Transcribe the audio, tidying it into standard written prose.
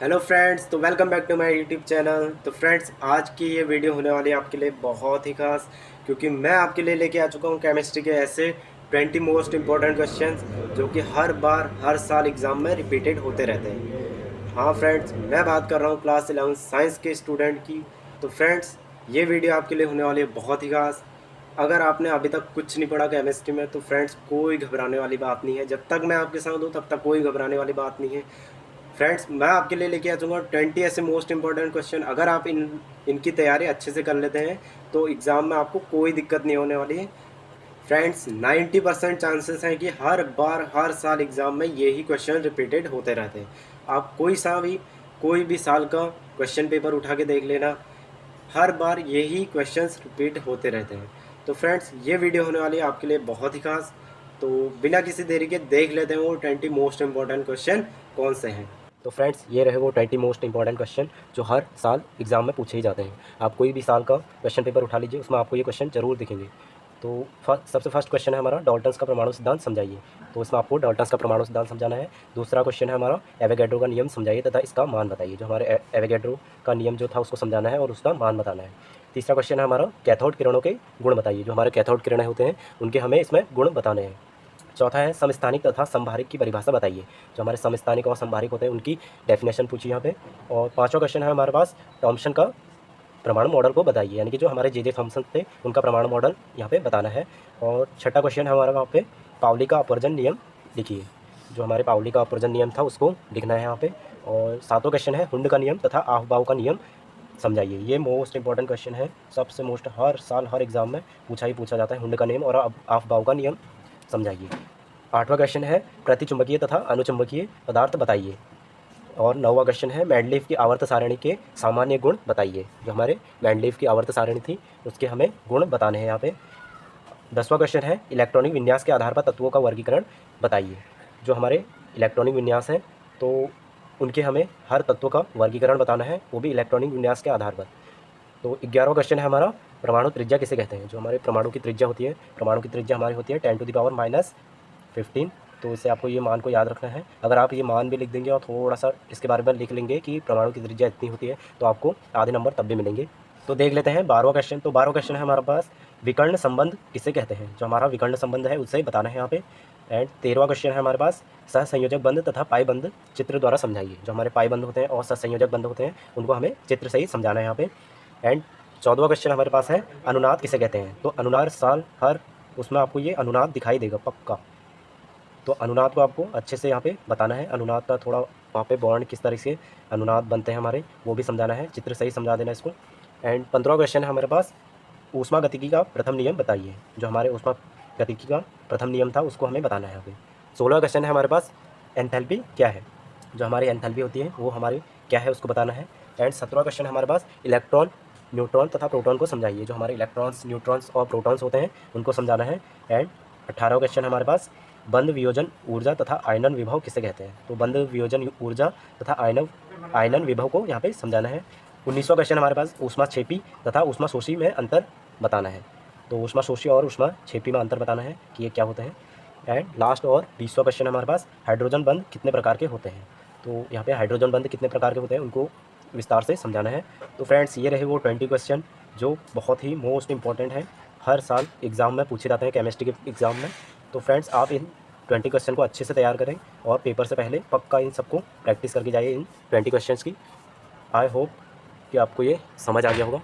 Hello friends, तो welcome back to my YouTube channel. तो friends, आज की ये वीडियो होने वाली है आपके लिए बहुत ही खास, क्योंकि मैं आपके लिए लेके आ चुका हूँ केमिस्ट्री के ऐसे 20 मोस्ट इम्पॉर्टेंट क्वेश्चंस जो कि हर बार हर साल एग्ज़ाम में रिपीटेड होते रहते हैं। हाँ फ्रेंड्स, मैं बात कर रहा हूँ क्लास 11 साइंस के स्टूडेंट की। तो फ्रेंड्स, ये वीडियो आपके लिए होने वाली है बहुत ही खास। अगर आपने अभी तक कुछ नहीं पढ़ा केमिस्ट्री में तो फ्रेंड्स कोई घबराने वाली बात नहीं है। जब तक मैं आपके साथ हूँ तब तक कोई घबराने वाली बात नहीं है। फ्रेंड्स, मैं आपके लिए लेके आ जाऊँगा 20 ऐसे मोस्ट इंपॉर्टेंट क्वेश्चन। अगर आप इनकी तैयारी अच्छे से कर लेते हैं तो एग्ज़ाम में आपको कोई दिक्कत नहीं होने वाली है। फ्रेंड्स, 90% चांसेस हैं कि हर बार हर साल एग्ज़ाम में यही क्वेश्चन रिपीटेड होते रहते हैं। आप कोई भी साल का क्वेश्चन पेपर उठा के देख लेना, हर बार यही क्वेश्चंस रिपीट होते रहते हैं। तो फ्रेंड्स, ये वीडियो होने वाली है आपके लिए बहुत ही खास। तो बिना किसी देरी के देख लेते हैं वो 20 मोस्ट इंपॉर्टेंट क्वेश्चन कौन से हैं। तो फ्रेंड्स, ये रहे वो 20 मोस्ट इंपॉर्टेंट क्वेश्चन जो हर साल एग्जाम में पूछे ही जाते हैं। आप कोई भी साल का क्वेश्चन पेपर उठा लीजिए, उसमें आपको ये क्वेश्चन जरूर दिखेंगे। तो सबसे फर्स्ट क्वेश्चन है हमारा, डाल्टन्स का परमाणु सिद्धांत समझाइए। तो इसमें आपको डाल्टन्स का परमाणु सिद्धांत समझाना है। दूसरा क्वेश्चन है हमारा, एवोगैड्रो का नियम समझाइए तथा इसका मान बताइए। जो हमारे एवोगैड्रो का नियम जो था उसको समझाना है और उसका मान बताना है। तीसरा क्वेश्चन है हमारा, कैथोड किरणों के गुण बताइए। जो हमारे कैथोड किरणें होते हैं उनके हमें इसमें गुण बताने हैं। चौथा है, समस्थानिक तथा संभारिक की परिभाषा बताइए। जो हमारे समस्थानिक और संभारिक होते हैं उनकी डेफिनेशन पूछिए यहाँ पे। और पांचवा क्वेश्चन है हमारे पास, थॉम्सन का परमाणु मॉडल को बताइए, यानी कि जो हमारे जे थॉम्सन थे उनका परमाणु मॉडल यहाँ पे बताना है। और छठा क्वेश्चन है हमारा वहाँ पे, पाउली का अपवर्जन नियम लिखिए। जो हमारे पाउली का अपवर्जन नियम था उसको लिखना है यहाँ पे। और सातवां क्वेश्चन है, हुंड का नियम तथा आहबाव का नियम समझाइए। ये मोस्ट इंपॉर्टेंट क्वेश्चन है, सबसे मोस्ट, हर साल हर एग्जाम में पूछा जाता है। हुंड का नियम और आहबाव का नियम समझाइए। आठवां क्वेश्चन है, प्रतिचुंबकीय तथा अनुचुंबकीय पदार्थ बताइए। और नौवां क्वेश्चन है, मेंडलीव की आवर्त सारणी के सामान्य गुण बताइए। जो हमारे मेंडलीव की आवर्त सारणी थी उसके हमें गुण बताने हैं यहाँ पे। 10वां क्वेश्चन है, इलेक्ट्रॉनिक विन्यास के आधार पर तत्वों का वर्गीकरण बताइए। जो हमारे इलेक्ट्रॉनिक विन्यास हैं तो उनके हमें हर तत्व का वर्गीकरण बताना है, वो भी इलेक्ट्रॉनिक विन्यास के आधार पर। तो 11वां क्वेश्चन है हमारा, परमाणु त्रिज्या किसे कहते हैं। जो हमारे परमाणु की त्रिज्या होती है, परमाणु की त्रिज्या हमारी होती है 10⁻⁻15। तो इससे आपको ये मान को याद रखना है। अगर आप ये मान भी लिख देंगे और थोड़ा सा इसके बारे में लिख लेंगे कि परमाणु की त्रिज्या इतनी होती है तो आपको आधे नंबर तब भी मिलेंगे। तो देख लेते हैं 12वां क्वेश्चन। तो 12वां क्वेश्चन है हमारे पास, विकर्ण संबंध किसे कहते हैं। जो हमारा विकर्ण संबंध है उससे बताना है यहाँ पे। एंड 13वां क्वेश्चन है हमारे पास, सहसंयोजक बंध तथा पाई बंध चित्र द्वारा समझाइए। जो हमारे पाई बंध होते हैं और सहसंयोजक बंध होते हैं उनको हमें चित्र से ही समझाना है यहाँ पे। एंड 14वां क्वेश्चन हमारे पास है, अनुनाद किसे कहते हैं। तो अनुनाद साल हर उसमें आपको ये अनुनाद दिखाई देगा पक्का। तो अनुनाद को आपको अच्छे से यहाँ पे बताना है। अनुनाद का थोड़ा वहाँ पे बॉन्ड किस तरह से अनुनाद बनते हैं हमारे, वो भी समझाना है, चित्र सही समझा देना इसको। एंड 15वां क्वेश्चन है हमारे पास, ऊष्मा गतिकी का प्रथम नियम बताइए। जो हमारे ऊष्मा गतिकी का प्रथम नियम था उसको हमें बताना है यहाँ पे। 16वां क्वेश्चन है हमारे पास, एंथैल्पी क्या है। जो हमारी एंथैल्पी होती है वो हमारी क्या है उसको बताना है। एंड 17वां क्वेश्चन हमारे पास, इलेक्ट्रॉन, न्यूट्रॉन तथा प्रोटॉन को समझाइए। जो हमारे इलेक्ट्रॉन्स, न्यूट्रॉन्स और प्रोटॉन्स होते हैं उनको समझाना है। एंड 18वां क्वेश्चन हमारे पास, बंध वियोजन ऊर्जा तथा आयनन विभव किसे कहते हैं। तो बंध वियोजन ऊर्जा तथा आयनन विभव को यहाँ पे समझाना है। 19वां क्वेश्चन हमारे पास, ऊष्माक्षेपी तथा ऊष्माशोषी में अंतर बताना है। तो ऊष्माशोषी और ऊष्माक्षेपी में अंतर बताना है कि ये क्या होते हैं। एंड लास्ट और 20वां क्वेश्चन हमारे पास, हाइड्रोजन बंध कितने प्रकार के होते हैं। तो यहाँ पे हाइड्रोजन बंध कितने प्रकार के होते हैं उनको विस्तार से समझाना है। तो फ्रेंड्स, ये रहे वो 20 क्वेश्चन जो बहुत ही मोस्ट इंपॉर्टेंट है, हर साल एग्ज़ाम में पूछे जाते हैं केमिस्ट्री के एग्ज़ाम में। तो फ्रेंड्स, आप इन 20 क्वेश्चन को अच्छे से तैयार करें और पेपर से पहले पक्का इन सबको प्रैक्टिस करके जाइए इन 20 क्वेश्चंस की। आई होप कि आपको ये समझ आ गया होगा।